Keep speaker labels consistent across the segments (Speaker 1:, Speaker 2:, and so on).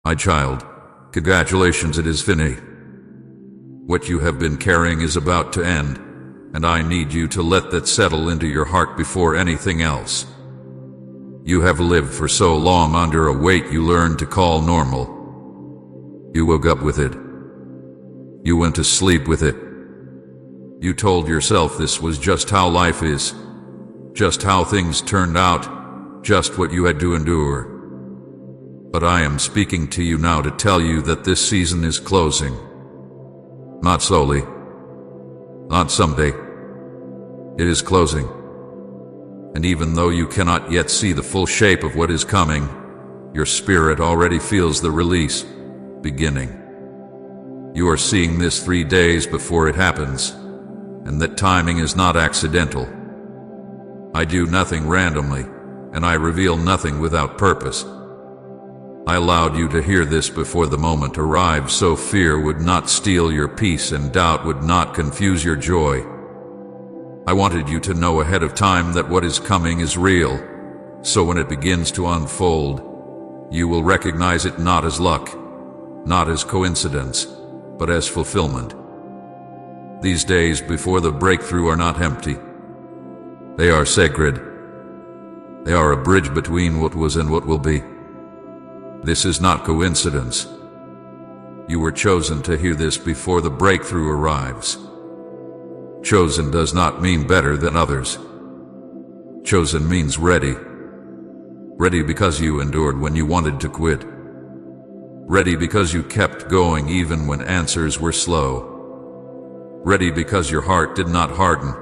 Speaker 1: My child, congratulations, it is finished. What you have been carrying is about to end, and I need you to let that settle into your heart before anything else. You have lived for so long under a weight you learned to call normal. You woke up with it. You went to sleep with it. You told yourself this was just how life is, just how things turned out, just what you had to endure. But I am speaking to you now to tell you that this season is closing. Not slowly, not someday. It is closing. And even though you cannot yet see the full shape of what is coming, your spirit already feels the release beginning. You are seeing this 3 days before it happens, and that timing is not accidental. I do nothing randomly, and I reveal nothing without purpose. I allowed you to hear this before the moment arrived so fear would not steal your peace and doubt would not confuse your joy. I wanted you to know ahead of time that what is coming is real, so when it begins to unfold, you will recognize it not as luck, not as coincidence, but as fulfillment. These days before the breakthrough are not empty. They are sacred. They are a bridge between what was and what will be. This is not coincidence. You were chosen to hear this before the breakthrough arrives. Chosen does not mean better than others. Chosen means ready. Ready because you endured when you wanted to quit. Ready because you kept going even when answers were slow. Ready because your heart did not harden,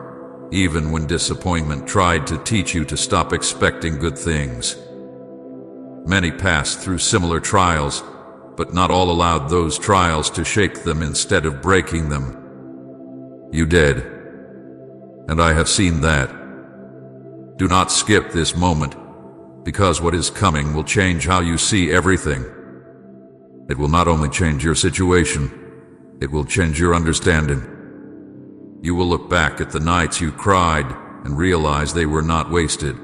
Speaker 1: even when disappointment tried to teach you to stop expecting good things. Many passed through similar trials, but not all allowed those trials to shake them instead of breaking them. You did, and I have seen that. Do not skip this moment, because what is coming will change how you see everything. It will not only change your situation, it will change your understanding. You will look back at the nights you cried and realize they were not wasted.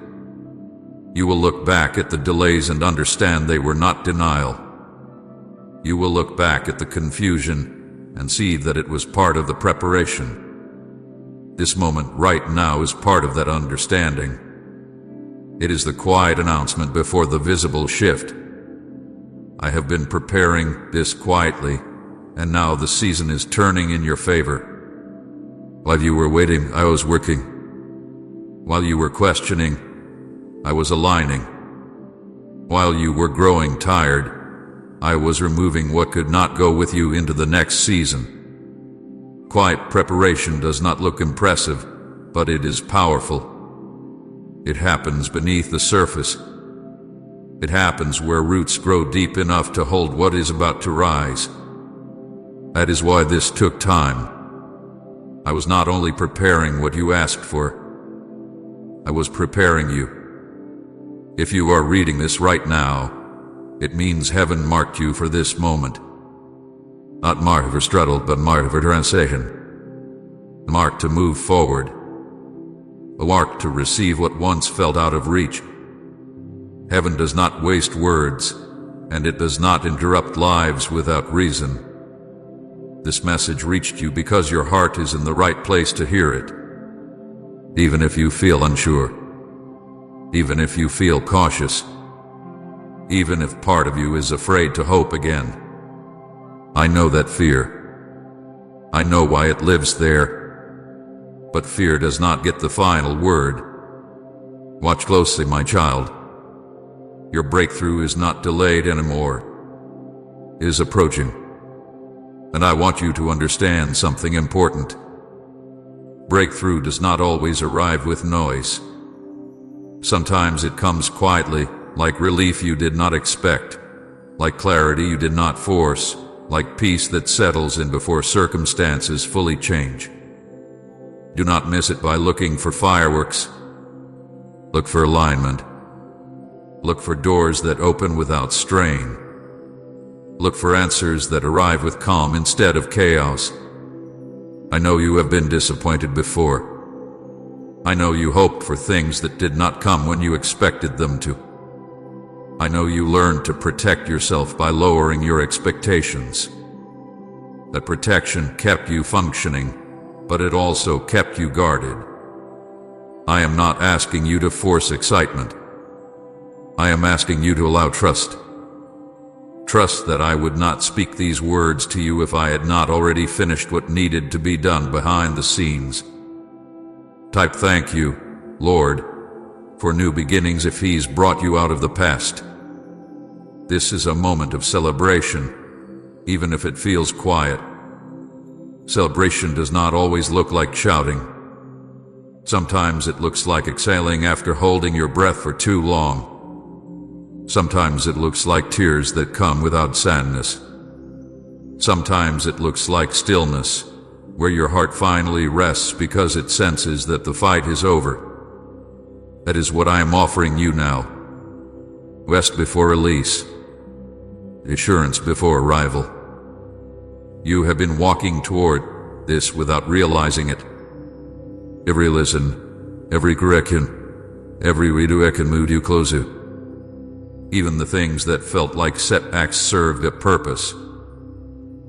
Speaker 1: You will look back at the delays and understand they were not denial. You will look back at the confusion and see that it was part of the preparation. This moment right now is part of that understanding. It is the quiet announcement before the visible shift. I have been preparing this quietly, and now the season is turning in your favor. While you were waiting, I was working. While you were questioning, I was aligning. While you were growing tired, I was removing what could not go with you into the next season. Quiet preparation does not look impressive, but it is powerful. It happens beneath the surface. It happens where roots grow deep enough to hold what is about to rise. That is why this took time. I was not only preparing what you asked for, I was preparing you. If you are reading this right now, it means heaven marked you for this moment. Not marked for struggle, but marked for transition. Marked to move forward. A mark to receive what once felt out of reach. Heaven does not waste words, and it does not interrupt lives without reason. This message reached you because your heart is in the right place to hear it. Even if you feel unsure. Even if you feel cautious. Even if part of you is afraid to hope again. I know that fear. I know why it lives there. But fear does not get the final word. Watch closely, my child. Your breakthrough is not delayed anymore. It is approaching. And I want you to understand something important. Breakthrough does not always arrive with noise. Sometimes it comes quietly, like relief you did not expect, like clarity you did not force, like peace that settles in before circumstances fully change. Do not miss it by looking for fireworks. Look for alignment. Look for doors that open without strain. Look for answers that arrive with calm instead of chaos. I know you have been disappointed before. I know you hoped for things that did not come when you expected them to. I know you learned to protect yourself by lowering your expectations. That protection kept you functioning, but it also kept you guarded. I am not asking you to force excitement. I am asking you to allow trust. Trust that I would not speak these words to you if I had not already finished what needed to be done behind the scenes. Type thank you, Lord, for new beginnings if He's brought you out of the past. This is a moment of celebration, even if it feels quiet. Celebration does not always look like shouting. Sometimes it looks like exhaling after holding your breath for too long. Sometimes it looks like tears that come without sadness. Sometimes it looks like stillness, where your heart finally rests because it senses that the fight is over. That is what I am offering you now. Rest before release. Assurance before arrival. You have been walking toward this without realizing it. Every listen, every correction, every redirect and move you closer. Even the things that felt like setbacks served a purpose.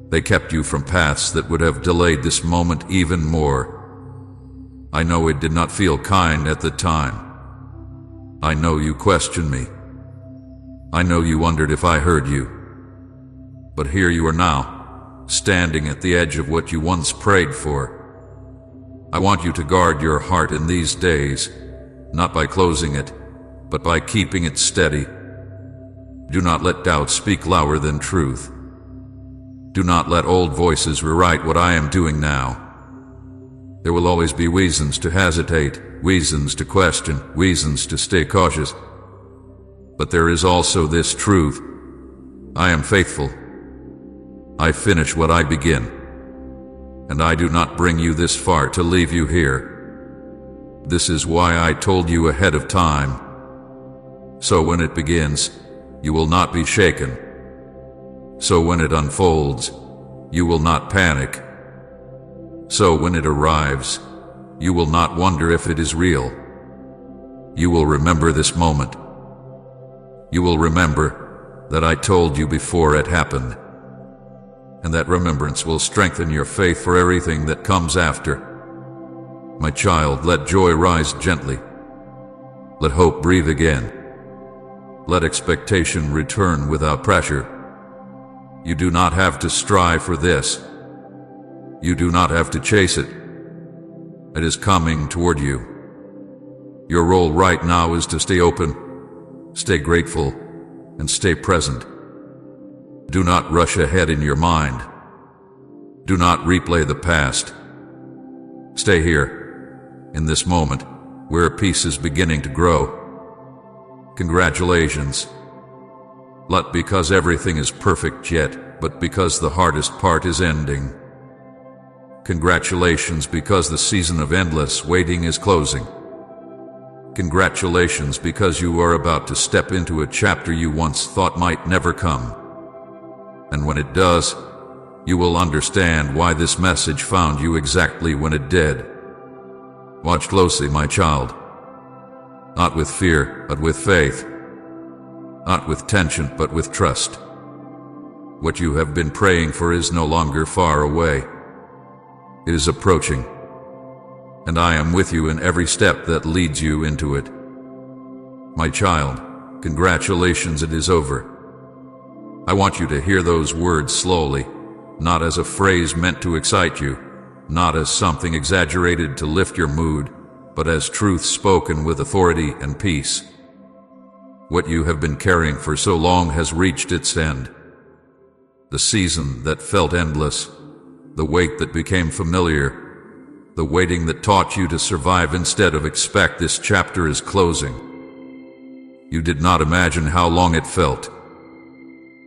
Speaker 1: They kept you from paths that would have delayed this moment even more. I know it did not feel kind at the time. I know you questioned me. I know you wondered if I heard you. But here you are now, standing at the edge of what you once prayed for. I want you to guard your heart in these days, not by closing it, but by keeping it steady. Do not let doubt speak louder than truth. Do not let old voices rewrite what I am doing now. There will always be reasons to hesitate, reasons to question, reasons to stay cautious. But there is also this truth. I am faithful. I finish what I begin. And I do not bring you this far to leave you here. This is why I told you ahead of time. So when it begins, you will not be shaken. So when it unfolds, you will not panic. So when it arrives, you will not wonder if it is real. You will remember this moment. You will remember that I told you before it happened. And that remembrance will strengthen your faith for everything that comes after. My child, let joy rise gently. Let hope breathe again. Let expectation return without pressure. You do not have to strive for this. You do not have to chase it. It is coming toward you. Your role right now is to stay open, stay grateful, and stay present. Do not rush ahead in your mind. Do not replay the past. Stay here, in this moment, where peace is beginning to grow. Congratulations. Not because everything is perfect yet, but because the hardest part is ending. Congratulations because the season of endless waiting is closing. Congratulations because you are about to step into a chapter you once thought might never come. And when it does, you will understand why this message found you exactly when it did. Watch closely, my child. Not with fear, but with faith. Not with tension, but with trust. What you have been praying for is no longer far away. It is approaching. And I am with you in every step that leads you into it. My child, congratulations, it is over. I want you to hear those words slowly, not as a phrase meant to excite you, not as something exaggerated to lift your mood, but as truth spoken with authority and peace. What you have been carrying for so long has reached its end. The season that felt endless, the wait that became familiar, the waiting that taught you to survive instead of expect, this chapter is closing. You did not imagine how long it felt.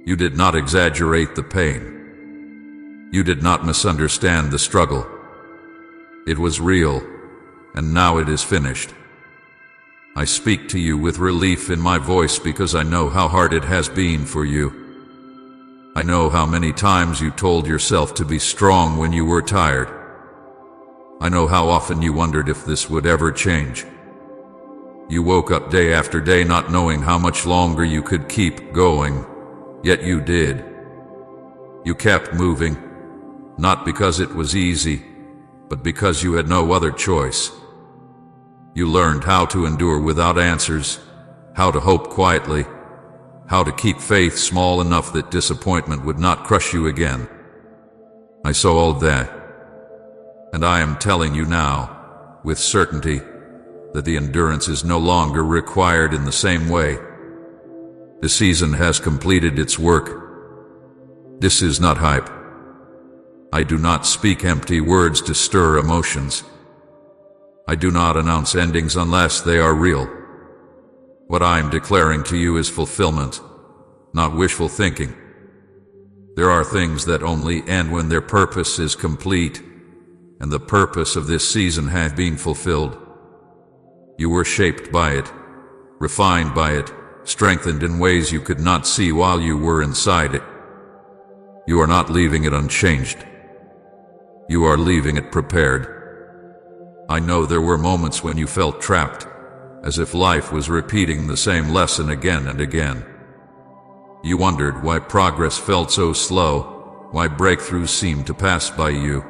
Speaker 1: You did not exaggerate the pain. You did not misunderstand the struggle. It was real, and now it is finished. I speak to you with relief in my voice because I know how hard it has been for you. I know how many times you told yourself to be strong when you were tired. I know how often you wondered if this would ever change. You woke up day after day not knowing how much longer you could keep going, yet you did. You kept moving, not because it was easy, but because you had no other choice. You learned how to endure without answers, how to hope quietly, how to keep faith small enough that disappointment would not crush you again. I saw all that, and I am telling you now, with certainty, that the endurance is no longer required in the same way. The season has completed its work. This is not hype. I do not speak empty words to stir emotions. I do not announce endings unless they are real. What I am declaring to you is fulfillment, not wishful thinking. There are things that only end when their purpose is complete, and the purpose of this season has been fulfilled. You were shaped by it, refined by it, strengthened in ways you could not see while you were inside it. You are not leaving it unchanged. You are leaving it prepared. I know there were moments when you felt trapped, as if life was repeating the same lesson again and again. You wondered why progress felt so slow, why breakthroughs seemed to pass by you,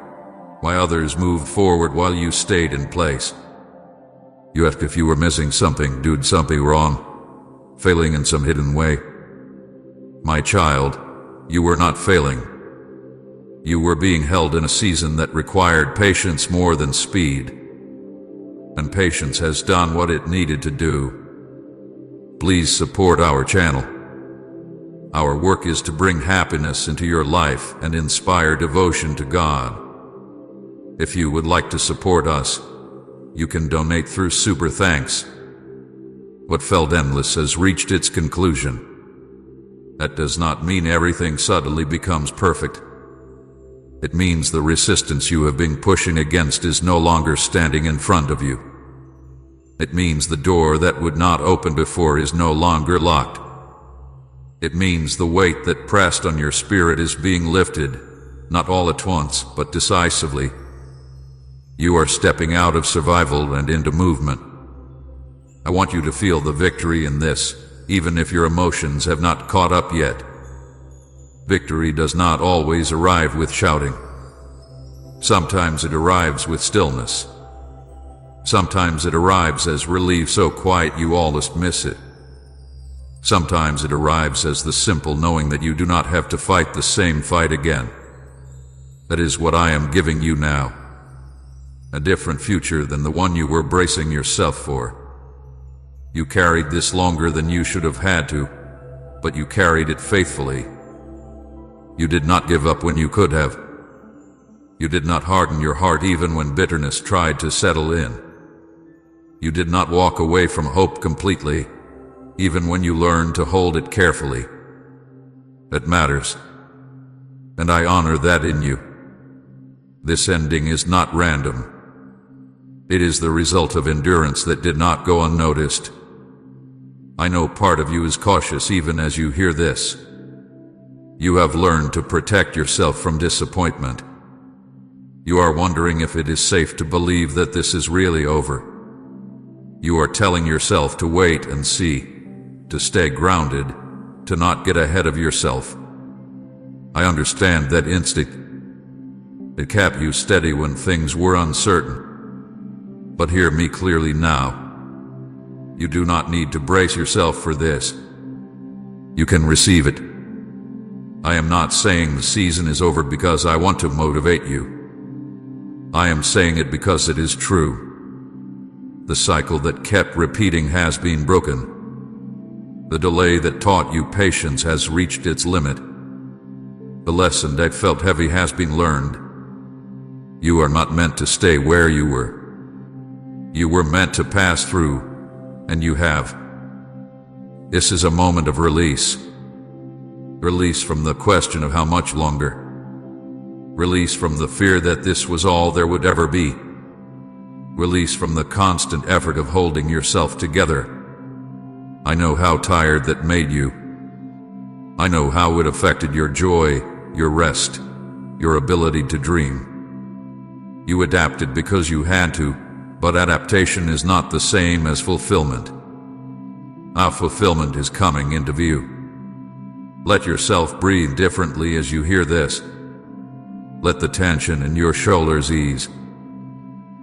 Speaker 1: why others moved forward while you stayed in place. You asked if you were missing something, doing something wrong, failing in some hidden way. My child, you were not failing. You were being held in a season that required patience more than speed. And patience has done what it needed to do. Please support our channel. Our work is to bring happiness into your life and inspire devotion to God. If you would like to support us, you can donate through Super Thanks. What felt endless has reached its conclusion. That does not mean everything suddenly becomes perfect. It means the resistance you have been pushing against is no longer standing in front of you. It means the door that would not open before is no longer locked. It means the weight that pressed on your spirit is being lifted, not all at once, but decisively. You are stepping out of survival and into movement. I want you to feel the victory in this, even if your emotions have not caught up yet. Victory does not always arrive with shouting. Sometimes it arrives with stillness. Sometimes it arrives as relief so quiet you almost miss it. Sometimes it arrives as the simple knowing that you do not have to fight the same fight again. That is what I am giving you now. A different future than the one you were bracing yourself for. You carried this longer than you should have had to, but you carried it faithfully. You did not give up when you could have. You did not harden your heart even when bitterness tried to settle in. You did not walk away from hope completely, even when you learned to hold it carefully. That matters, and I honor that in you. This ending is not random. It is the result of endurance that did not go unnoticed. I know part of you is cautious even as you hear this. You have learned to protect yourself from disappointment. You are wondering if it is safe to believe that this is really over. You are telling yourself to wait and see, to stay grounded, to not get ahead of yourself. I understand that instinct. It kept you steady when things were uncertain. But hear me clearly now. You do not need to brace yourself for this. You can receive it. I am not saying the season is over because I want to motivate you. I am saying it because it is true. The cycle that kept repeating has been broken. The delay that taught you patience has reached its limit. The lesson that felt heavy has been learned. You are not meant to stay where you were. You were meant to pass through, and you have. This is a moment of release. Release from the question of how much longer. Release from the fear that this was all there would ever be. Release from the constant effort of holding yourself together. I know how tired that made you. I know how it affected your joy, your rest, your ability to dream. You adapted because you had to, But adaptation is not the same as fulfillment. Our fulfillment is coming into view. Let yourself breathe differently as you hear this. Let the tension in your shoulders ease.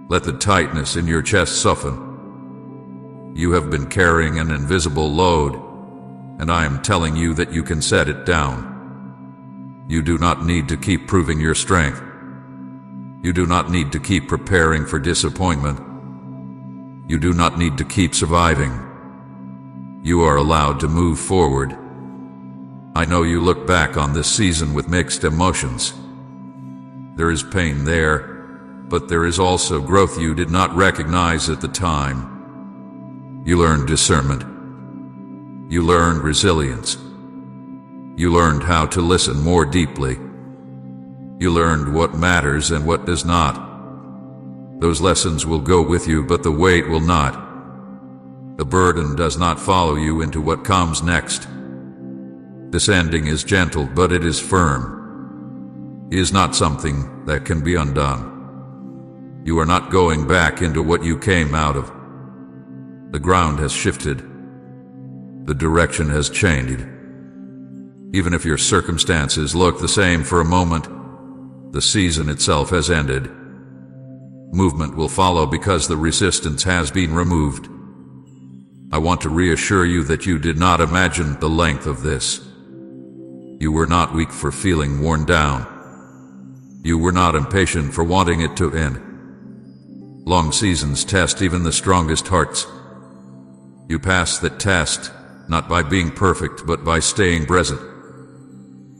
Speaker 1: Let the tightness in your chest soften. You have been carrying an invisible load, and I am telling you that you can set it down. You do not need to keep proving your strength. You do not need to keep preparing for disappointment. You do not need to keep surviving. You are allowed to move forward. I know you look back on this season with mixed emotions. There is pain there, but there is also growth you did not recognize at the time. You learned discernment. You learned resilience. You learned how to listen more deeply. You learned what matters and what does not. Those lessons will go with you, but the weight will not. The burden does not follow you into what comes next. This ending is gentle, but it is firm. It is not something that can be undone. You are not going back into what you came out of. The ground has shifted. The direction has changed. Even if your circumstances look the same for a moment, the season itself has ended. Movement will follow because the resistance has been removed. I want to reassure you that you did not imagine the length of this. You were not weak for feeling worn down. You were not impatient for wanting it to end. Long seasons test even the strongest hearts. You passed that test, not by being perfect, but by staying present.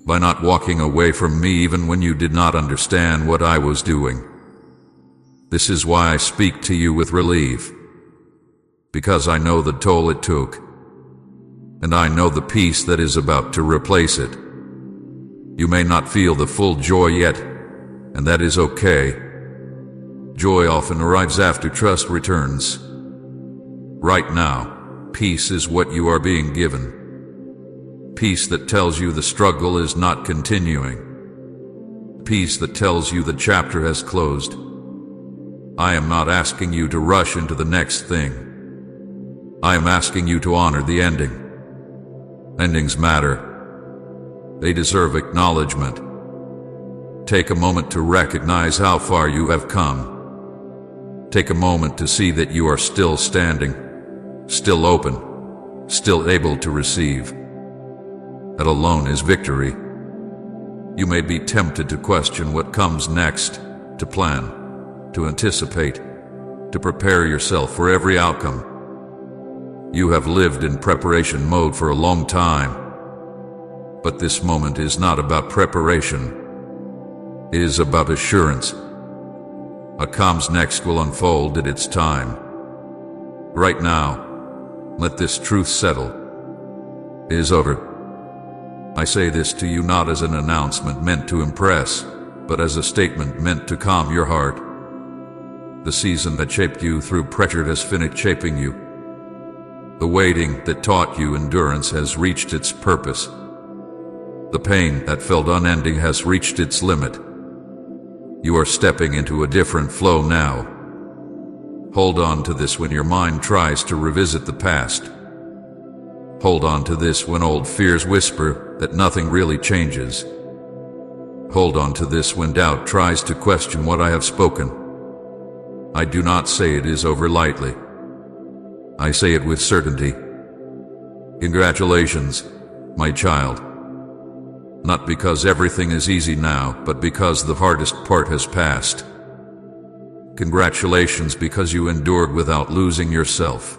Speaker 1: By not walking away from me even when you did not understand what I was doing. This is why I speak to you with relief. Because I know the toll it took. And I know the peace that is about to replace it. You may not feel the full joy yet, and that is okay. Joy often arrives after trust returns. Right now, peace is what you are being given. Peace that tells you the struggle is not continuing. Peace that tells you the chapter has closed. I am not asking you to rush into the next thing. I am asking you to honor the ending. Endings matter. They deserve acknowledgement. Take a moment to recognize how far you have come. Take a moment to see that you are still standing, still open, still able to receive. That alone is victory. You may be tempted to question what comes next, to plan, to anticipate, to prepare yourself for every outcome. You have lived in preparation mode for a long time. But this moment is not about preparation. It is about assurance. What comes next will unfold at its time. Right now, let this truth settle. It is over. I say this to you not as an announcement meant to impress, but as a statement meant to calm your heart. The season that shaped you through pressure has finished shaping you. The waiting that taught you endurance has reached its purpose. The pain that felt unending has reached its limit. You are stepping into a different flow now. Hold on to this when your mind tries to revisit the past. Hold on to this when old fears whisper that nothing really changes. Hold on to this when doubt tries to question what I have spoken. I do not say it is over lightly. I say it with certainty. Congratulations, my child. Not because everything is easy now, but because the hardest part has passed. Congratulations because you endured without losing yourself.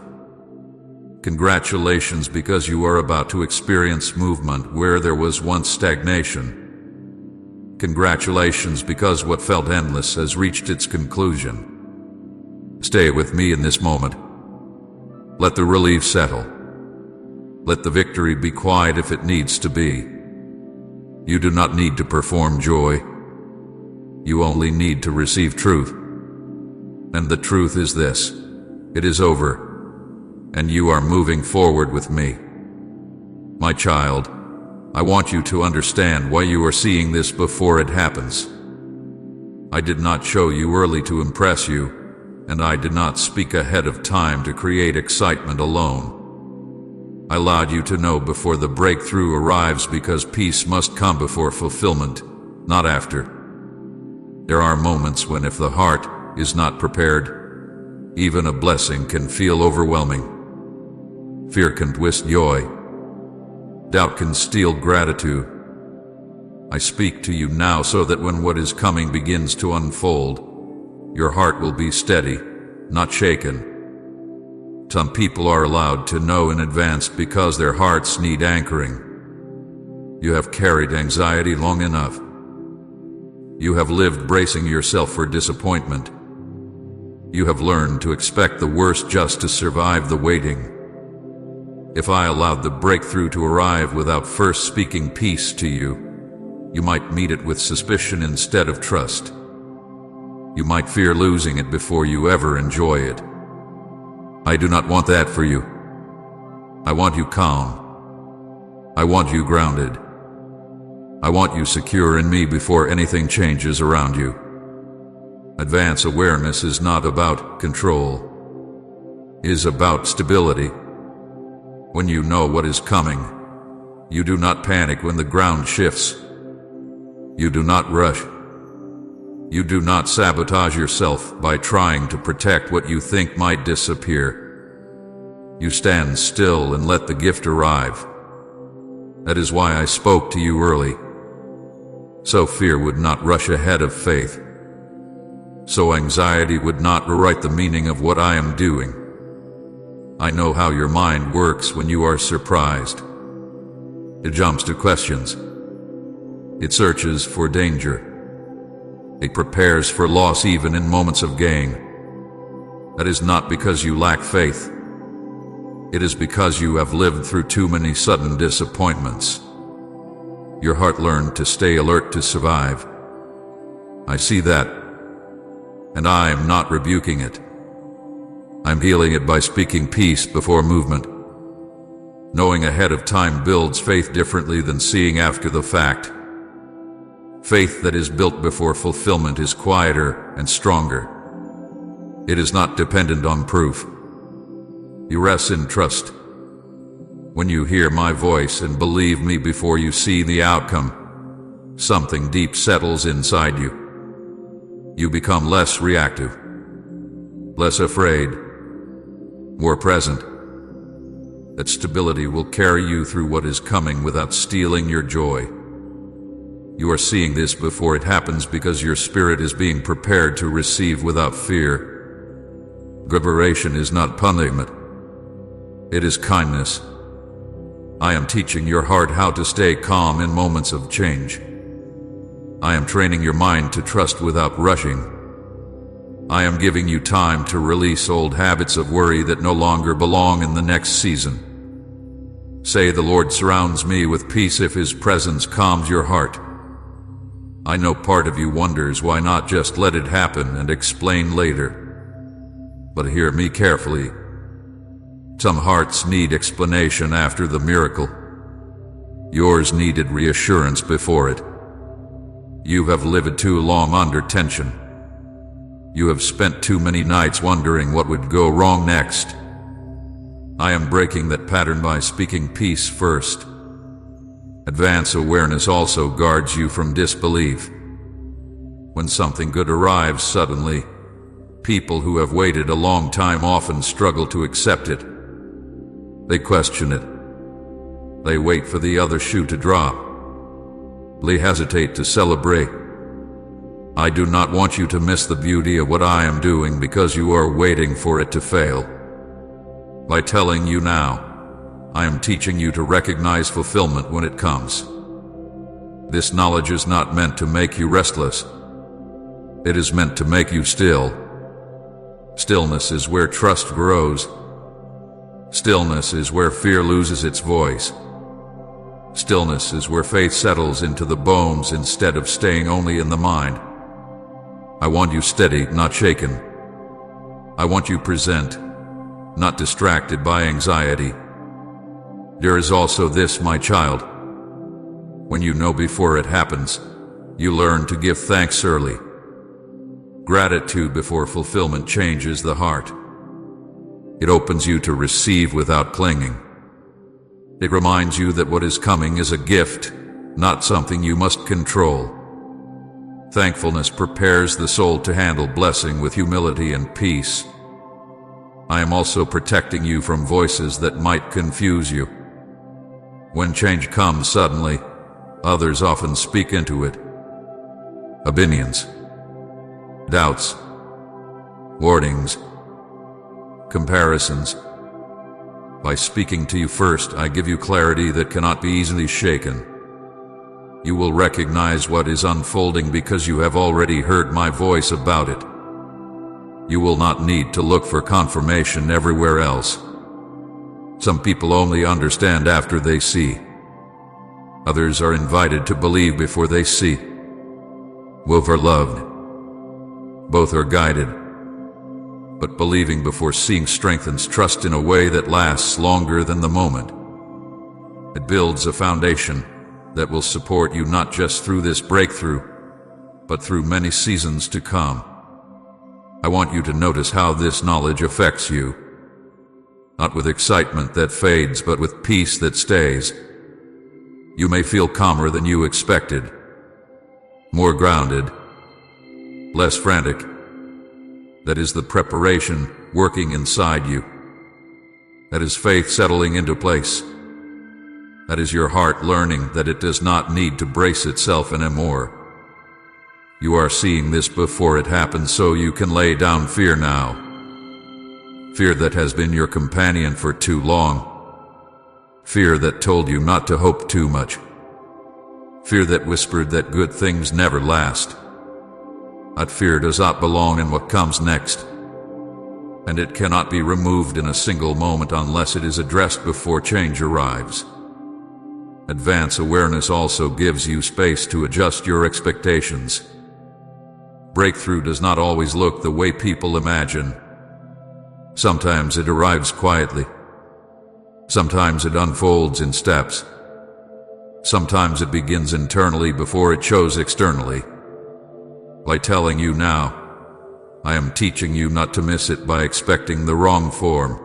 Speaker 1: Congratulations because you are about to experience movement where there was once stagnation. Congratulations because what felt endless has reached its conclusion. Stay with me in this moment. Let the relief settle. Let the victory be quiet if it needs to be. You do not need to perform joy. You only need to receive truth. And the truth is this: it is over, and you are moving forward with me. My child, I want you to understand why you are seeing this before it happens. I did not show you early to impress you. and I did not speak ahead of time to create excitement alone. I allowed you to know before the breakthrough arrives because peace must come before fulfillment, not after. There are moments when if the heart is not prepared, even a blessing can feel overwhelming. Fear can twist joy. Doubt can steal gratitude. I speak to you now so that when what is coming begins to unfold, your heart will be steady, not shaken. Some people are allowed to know in advance because their hearts need anchoring. You have carried anxiety long enough. You have lived bracing yourself for disappointment. You have learned to expect the worst just to survive the waiting. If I allowed the breakthrough to arrive without first speaking peace to you, you might meet it with suspicion instead of trust. You might fear losing it before you ever enjoy it. I do not want that for you. I want you calm. I want you grounded. I want you secure in me before anything changes around you. Advanced awareness is not about control. It is about stability. When you know what is coming, you do not panic when the ground shifts. You do not rush. You do not sabotage yourself by trying to protect what you think might disappear. You stand still and let the gift arrive. That is why I spoke to you early. So fear would not rush ahead of faith. So anxiety would not rewrite the meaning of what I am doing. I know how your mind works when you are surprised. It jumps to questions. It searches for danger. It prepares for loss even in moments of gain. That is not because you lack faith. It is because you have lived through too many sudden disappointments. Your heart learned to stay alert to survive. I see that, and I am not rebuking it. I'm healing it by speaking peace before movement. Knowing ahead of time builds faith differently than seeing after the fact. Faith that is built before fulfillment is quieter and stronger. It is not dependent on proof. You rest in trust. When you hear my voice and believe me before you see the outcome, something deep settles inside you. You become less reactive, less afraid, more present. That stability will carry you through what is coming without stealing your joy. You are seeing this before it happens because your spirit is being prepared to receive without fear. Preparation is not punishment. It is kindness. I am teaching your heart how to stay calm in moments of change. I am training your mind to trust without rushing. I am giving you time to release old habits of worry that no longer belong in the next season. Say, the Lord surrounds me with peace if His presence calms your heart. I know part of you wonders why not just let it happen and explain later. But hear me carefully. Some hearts need explanation after the miracle. Yours needed reassurance before it. You have lived too long under tension. You have spent too many nights wondering what would go wrong next. I am breaking that pattern by speaking peace first. Advanced awareness also guards you from disbelief. When something good arrives suddenly, people who have waited a long time often struggle to accept it. They question it. They wait for the other shoe to drop. They hesitate to celebrate. I do not want you to miss the beauty of what I am doing because you are waiting for it to fail. By telling you now, I am teaching you to recognize fulfillment when it comes. This knowledge is not meant to make you restless. It is meant to make you still. Stillness is where trust grows. Stillness is where fear loses its voice. Stillness is where faith settles into the bones instead of staying only in the mind. I want you steady, not shaken. I want you present, not distracted by anxiety. There is also this, my child. When you know before it happens, you learn to give thanks early. Gratitude before fulfillment changes the heart. It opens you to receive without clinging. It reminds you that what is coming is a gift, not something you must control. Thankfulness prepares the soul to handle blessing with humility and peace. I am also protecting you from voices that might confuse you. When change comes suddenly, others often speak into it. Opinions, doubts, warnings, comparisons. By speaking to you first, I give you clarity that cannot be easily shaken. You will recognize what is unfolding because you have already heard my voice about it. You will not need to look for confirmation everywhere else. Some people only understand after they see. Others are invited to believe before they see. Both are loved. Both are guided. But believing before seeing strengthens trust in a way that lasts longer than the moment. It builds a foundation that will support you not just through this breakthrough, but through many seasons to come. I want you to notice how this knowledge affects you. Not with excitement that fades, but with peace that stays. You may feel calmer than you expected, more grounded, less frantic. That is the preparation working inside you. That is faith settling into place. That is your heart learning that it does not need to brace itself anymore. You are seeing this before it happens so you can lay down fear now. Fear that has been your companion for too long. Fear that told you not to hope too much. Fear that whispered that good things never last. That fear does not belong in what comes next. And it cannot be removed in a single moment unless it is addressed before change arrives. Advanced awareness also gives you space to adjust your expectations. Breakthrough does not always look the way people imagine. Sometimes it arrives quietly. Sometimes it unfolds in steps. Sometimes it begins internally before it shows externally. By telling you now, I am teaching you not to miss it by expecting the wrong form.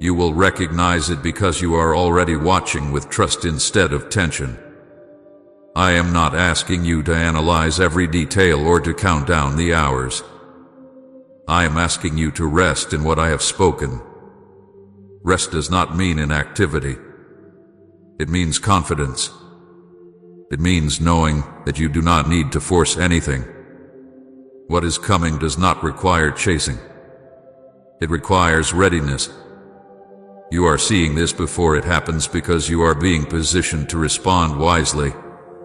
Speaker 1: You will recognize it because you are already watching with trust instead of tension. I am not asking you to analyze every detail or to count down the hours. I am asking you to rest in what I have spoken. Rest does not mean inactivity. It means confidence. It means knowing that you do not need to force anything. What is coming does not require chasing. It requires readiness. You are seeing this before it happens because you are being positioned to respond wisely,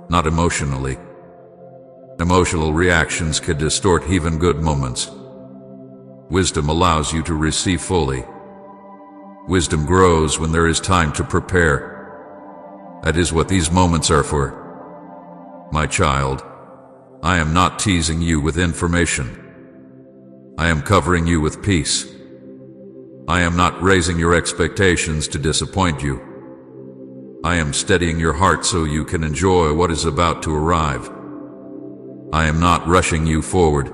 Speaker 1: not emotionally. Emotional reactions can distort even good moments. Wisdom allows you to receive fully. Wisdom grows when there is time to prepare. That is what these moments are for. My child, I am not teasing you with information. I am covering you with peace. I am not raising your expectations to disappoint you. I am steadying your heart so you can enjoy what is about to arrive. I am not rushing you forward.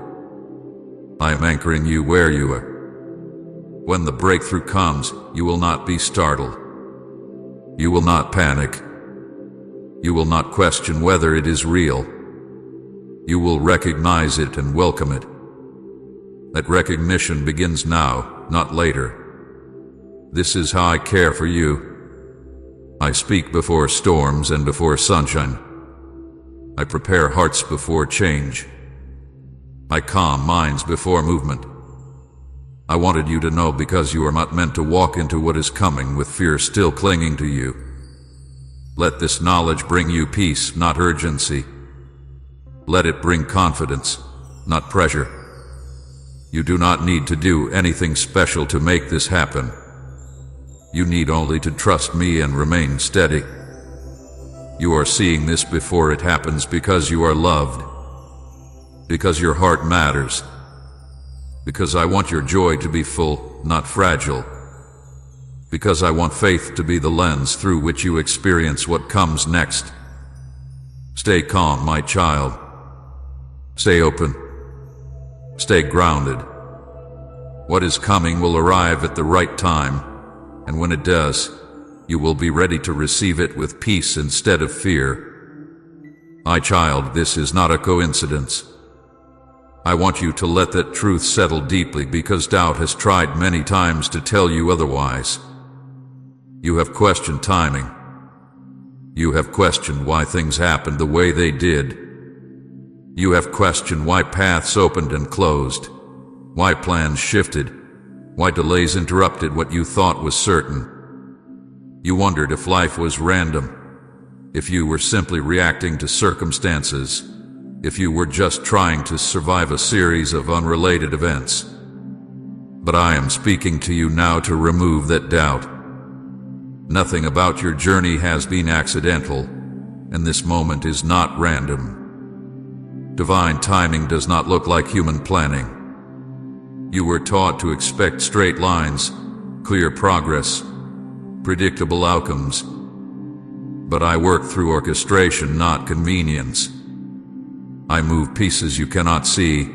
Speaker 1: I am anchoring you where you are. When the breakthrough comes, you will not be startled. You will not panic. You will not question whether it is real. You will recognize it and welcome it. That recognition begins now, not later. This is how I care for you. I speak before storms and before sunshine. I prepare hearts before change. I calm minds before movement. I wanted you to know because you are not meant to walk into what is coming with fear still clinging to you. Let this knowledge bring you peace, not urgency. Let it bring confidence, not pressure. You do not need to do anything special to make this happen. You need only to trust me and remain steady. You are seeing this before it happens because you are loved. Because your heart matters. Because I want your joy to be full, not fragile. Because I want faith to be the lens through which you experience what comes next. Stay calm, my child. Stay open. Stay grounded. What is coming will arrive at the right time, and when it does, you will be ready to receive it with peace instead of fear. My child, this is not a coincidence. I want you to let that truth settle deeply because doubt has tried many times to tell you otherwise. You have questioned timing. You have questioned why things happened the way they did. You have questioned why paths opened and closed, why plans shifted, why delays interrupted what you thought was certain. You wondered if life was random, if you were simply reacting to circumstances, if you were just trying to survive a series of unrelated events. But I am speaking to you now to remove that doubt. Nothing about your journey has been accidental, and this moment is not random. Divine timing does not look like human planning. You were taught to expect straight lines, clear progress, predictable outcomes. But I work through orchestration, not convenience. I move pieces you cannot see,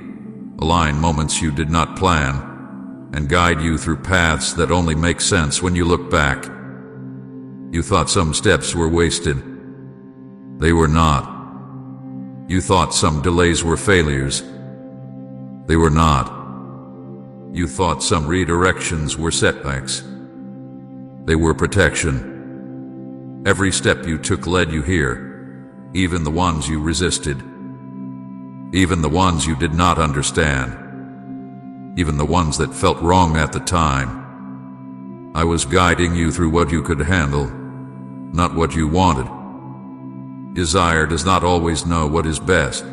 Speaker 1: align moments you did not plan, and guide you through paths that only make sense when you look back. You thought some steps were wasted. They were not. You thought some delays were failures. They were not. You thought some redirections were setbacks. They were protection. Every step you took led you here, even the ones you resisted, even the ones you did not understand, even the ones that felt wrong at the time. I was guiding you through what you could handle, not what you wanted. Desire does not always know what is best.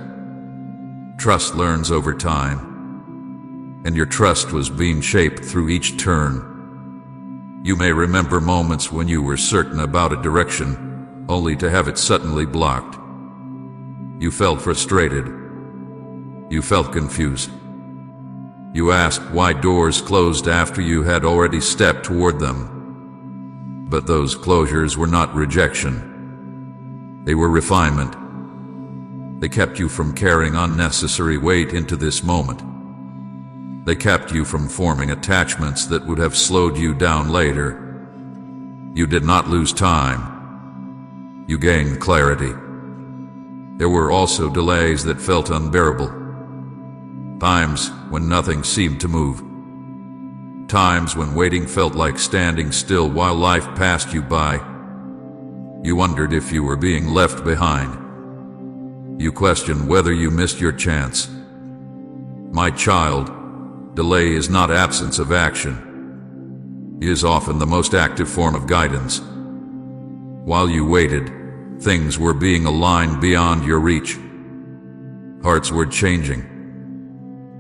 Speaker 1: Trust learns over time, and your trust was being shaped through each turn. You may remember moments when you were certain about a direction, only to have it suddenly blocked. You felt frustrated. You felt confused. You asked why doors closed after you had already stepped toward them. But those closures were not rejection. They were refinement. They kept you from carrying unnecessary weight into this moment. They kept you from forming attachments that would have slowed you down later. You did not lose time. You gained clarity. There were also delays that felt unbearable. Times when nothing seemed to move. Times when waiting felt like standing still while life passed you by. You wondered if you were being left behind. You questioned whether you missed your chance. My child, delay is not absence of action. It is often the most active form of guidance. While you waited, things were being aligned beyond your reach. Hearts were changing.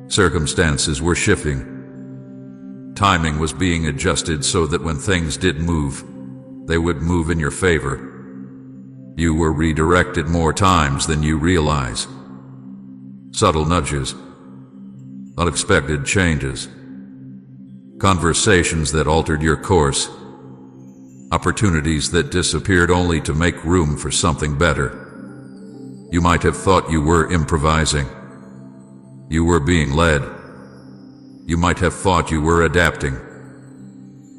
Speaker 1: Circumstances were shifting. Timing was being adjusted so that when things did move, they would move in your favor. You were redirected more times than you realize. Subtle nudges, unexpected changes, conversations that altered your course, opportunities that disappeared only to make room for something better. You might have thought you were improvising. You were being led. You might have thought you were adapting.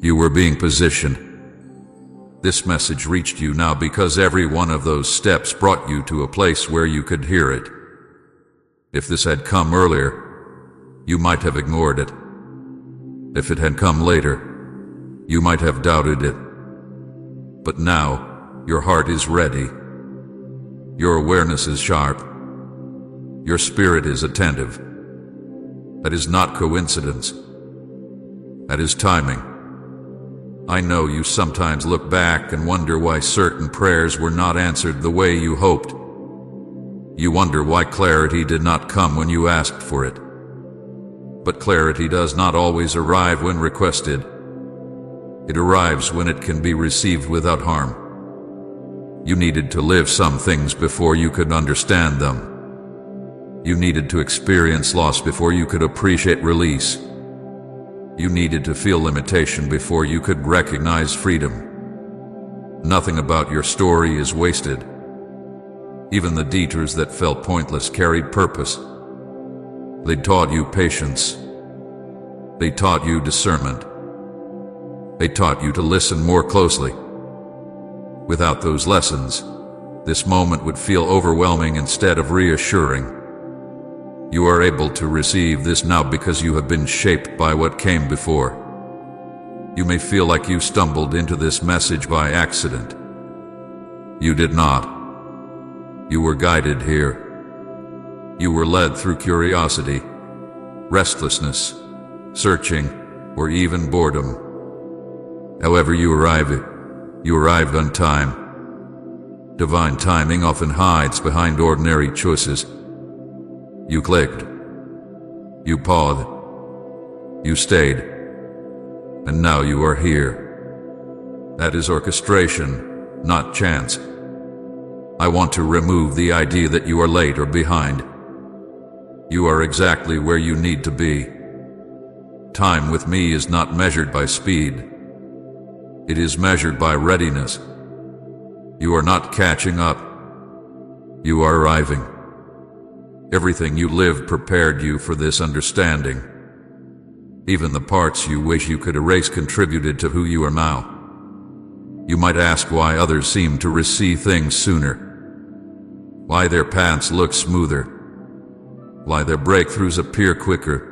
Speaker 1: You were being positioned. This message reached you now because every one of those steps brought you to a place where you could hear it. If this had come earlier, you might have ignored it. If it had come later, you might have doubted it. But now, your heart is ready. Your awareness is sharp. Your spirit is attentive. That is not coincidence. That is timing. I know you sometimes look back and wonder why certain prayers were not answered the way you hoped. You wonder why clarity did not come when you asked for it. But clarity does not always arrive when requested. It arrives when it can be received without harm. You needed to live some things before you could understand them. You needed to experience loss before you could appreciate release. You needed to feel limitation before you could recognize freedom. Nothing about your story is wasted. Even the detours that felt pointless carried purpose. They taught you patience. They taught you discernment. They taught you to listen more closely. Without those lessons, this moment would feel overwhelming instead of reassuring. You are able to receive this now because you have been shaped by what came before. You may feel like you stumbled into this message by accident. You did not. You were guided here. You were led through curiosity, restlessness, searching, or even boredom. However you arrived on time. Divine timing often hides behind ordinary choices. You clicked. You paused. You stayed. And now you are here. That is orchestration, not chance. I want to remove the idea that you are late or behind. You are exactly where you need to be. Time with me is not measured by speed. It is measured by readiness. You are not catching up. You are arriving. Everything you lived prepared you for this understanding. Even the parts you wish you could erase contributed to who you are now. You might ask why others seem to receive things sooner, why their paths look smoother, why their breakthroughs appear quicker.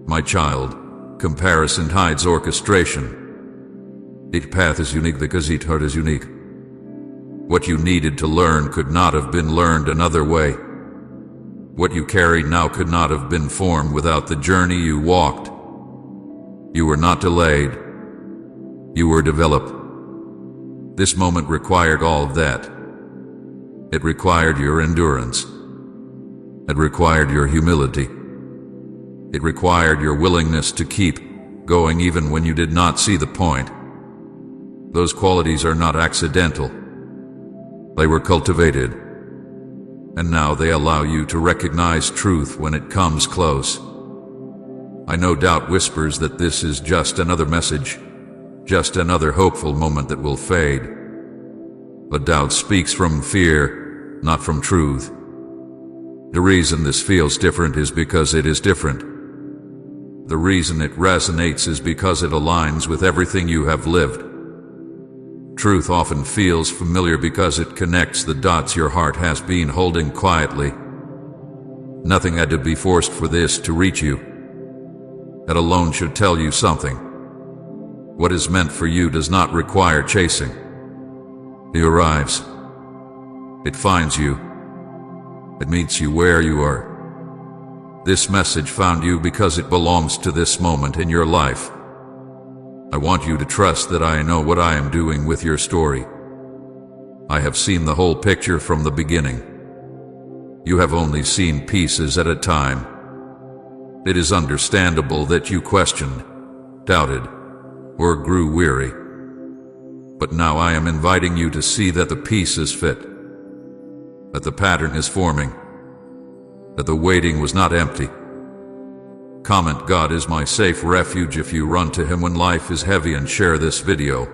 Speaker 1: My child, comparison hides orchestration. Each path is unique because each heart is unique. What you needed to learn could not have been learned another way. What you carry now could not have been formed without the journey you walked. You were not delayed. You were developed. This moment required all of that. It required your endurance. It required your humility. It required your willingness to keep going even when you did not see the point. Those qualities are not accidental. They were cultivated. And now they allow you to recognize truth when it comes close. I know doubt whispers that this is just another message, just another hopeful moment that will fade. But doubt speaks from fear, not from truth. The reason this feels different is because it is different. The reason it resonates is because it aligns with everything you have lived. Truth often feels familiar because it connects the dots your heart has been holding quietly. Nothing had to be forced for this to reach you. That alone should tell you something. What is meant for you does not require chasing. It arrives. It finds you. It meets you where you are. This message found you because it belongs to this moment in your life. I want you to trust that I know what I am doing with your story. I have seen the whole picture from the beginning. You have only seen pieces at a time. It is understandable that you questioned, doubted, or grew weary. But now I am inviting you to see that the pieces fit, that the pattern is forming, that the waiting was not empty. Comment "God is my safe refuge" if you run to Him when life is heavy, and share this video.